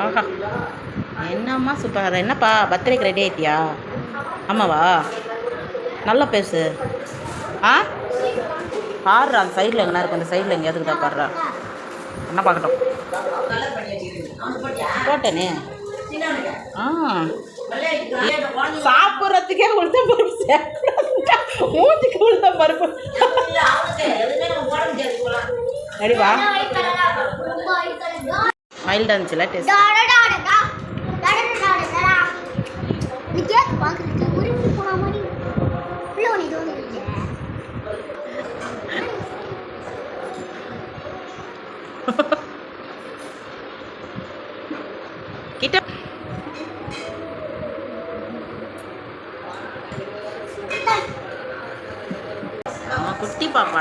ஆஹா, என்னம்மா சூப்பர். என்னப்பா பர்த்டேக்கு ரெடி ஆகிட்டியா? ஆமாவா? நல்லா பேசு. ஆ, பாடுறா. அந்த சைடில் எங்கன்னா இருக்கும், அந்த சைடில் எங்கேயாவது தான் பாடுறா. என்ன பார்க்கட்டும். போட்டேனே. ஆ, சாப்பிட்றதுக்கே உளுத்தம் பருப்பு, மூஞ்சிக்கு உளுத்தம் பருப்பு. ரெடிவா? மைல்டாக இருந்துச்சுல டேஸ்ட். கிட்ட குட்டி பாப்பா.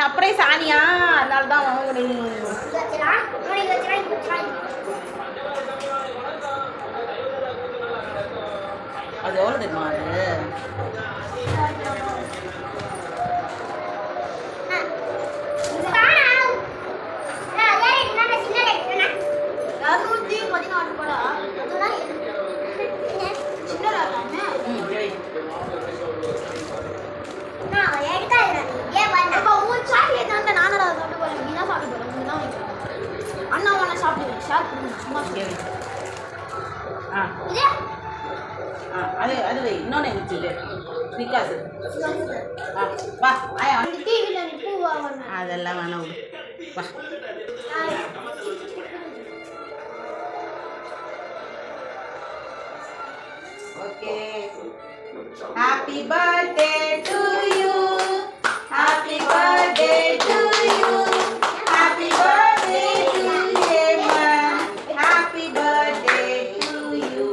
அப்புறம் சாணியா, அதனால தான் அது எவ்வளோ தெரியுமா? அது அது வை. இன்னொன்று வச்சுது நிக்காது. வா ஆயா. அதெல்லாம் வேணாம். வா. Okay. Happy birthday to you. Happy birthday to you. Happy birthday to ஏமா. Happy birthday to you.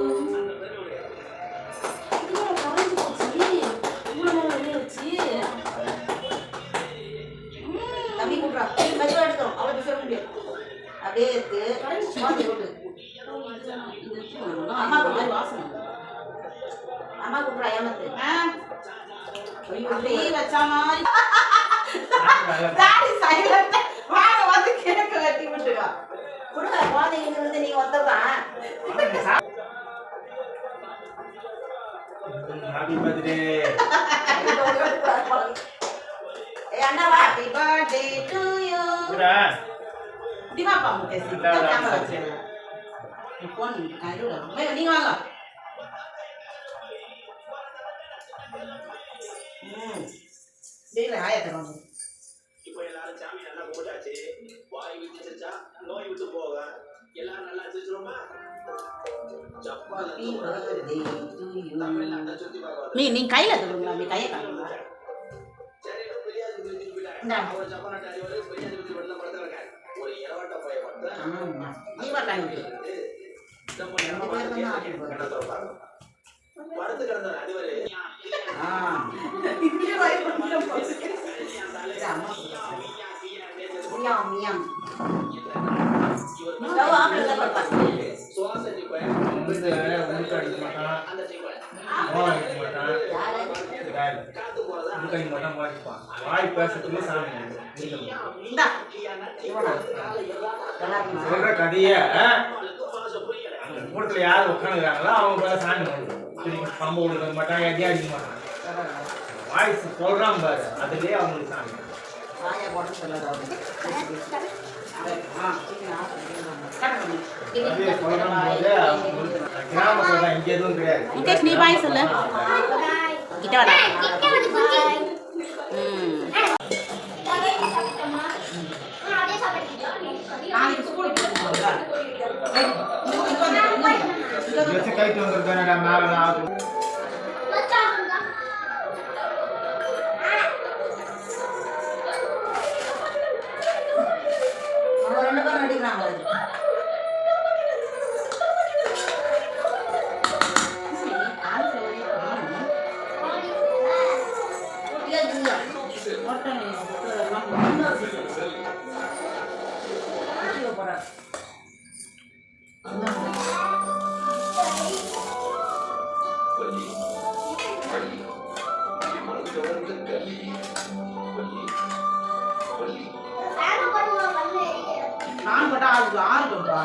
தம்பி கூப்பிடா. மெதுவா எடுக்கணும். அவ்வளோ சொல்ல முடியாது. அப்படியே இருக்கு. அம்மா மாதிரி வாசனை. அம்மா கூப்பிடா. ஏமாத்து. அப்படியே வச்சா மாதிரி சைலண்ட். வாங்க வந்து கிழக்கு வெட்டி விட்டுருவா. கொடுங்க குழந்தைங்க வந்து நீங்க வந்துடுறான். Happy birthday. அண்ணா ஹாப்பி பர்த்டே டு யூ. திமா பாம்பு பேசி கேமரா வச்சிருங்க. போன் ஐடுடா. நீங்க வாங்க. டேய் ஆயா தரங்க. இப்போ எல்லாரும் சாமி நல்லா கும்பிட்டாச்சு. வாய் விட்டு சிரிச்சா நோய் விட்டு போக. எல்லாரும் நல்லா சிரிச்சுறோமா? ஜப்பான் நீ கையில தருங்களா? நீ கையை காட்டுங்க. இந்தா ஒரு ஜப்பான் நாட்டு அறிவாளி பெரியாதி பத்தி வெள்ள படத்துல இருக்காரு. ஒரு இரவட்ட போய் வந்து ஆமா நீ வரலாங்க. நம்ம பேர் தான் என்ன சொல்றாங்க? படத்து கிடந்த அறிவாளி இங்க வாய் பண்ணி போச்சு. மியாம் மியாம். நம்ம ஆப்ல பாப்பா. சுவாசனி போய் வந்து உங்களுக்கு அடிக்க மாட்டான். அந்த சீக்வல். அடிக்க மாட்டான். யாரு? காத்து போறதா. உங்களுக்கு மட்டும் வாய்ப்பா. வாய் பேசத்துக்கு சாமி. இந்தா. சொல்ற கதைய மூடத்துல யார் உட்காந்துக்கிறாங்களோ அவங்க பேர சாமி பண்ணுவோம். கம்பு கொடுக்க மாட்டான். எதையும் அடிக்க மாட்டான். வாய்ஸ் சொல்றான் பாரு. அதுலயே அவங்களுக்கு சாமி. வாயை போட்டு சொல்லாத. நீ பாய் சொல்லு. கிட்ட வர. கைட்டு வந்துருக்கேன் மேல. நான் போட்டா ஆறுப்பா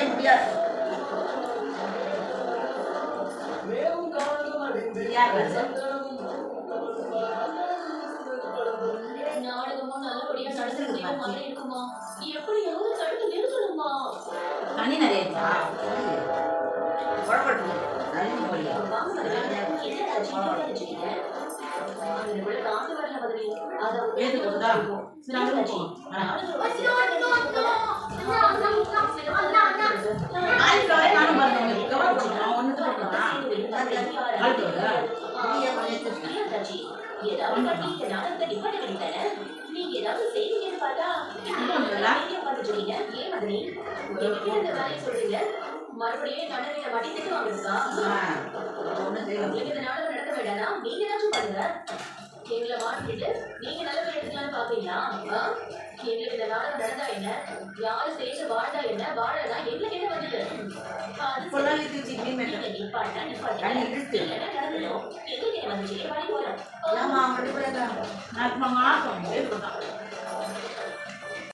முடியாது. நாடகமும் நல்லபடியா நடந்துருக்குமா இருக்குமா? எப்படியாவது தடுத்து நிறுத்தணுமா? தண்ணி நிறைய மறுபடியும் நடக்க மாட்டேன் வாங்குறதா? இந்த நாடகம் நடக்க வேண்டாம். நீங்க ஏதாச்சும் பண்ணுங்க. எங்களை மாட்டிட்டு நீங்க நல்ல எடுத்துக்கலாம்னு பாப்பீங்களா? எங்களுக்கு இந்த நாடகம் நடந்தா என்ன, யாரு சேர்ந்து வாழ்ந்தா என்ன, வாழனா எங்களுக்கு என்ன வந்தது? எங்களுக்கு என்ன வந்துச்சு?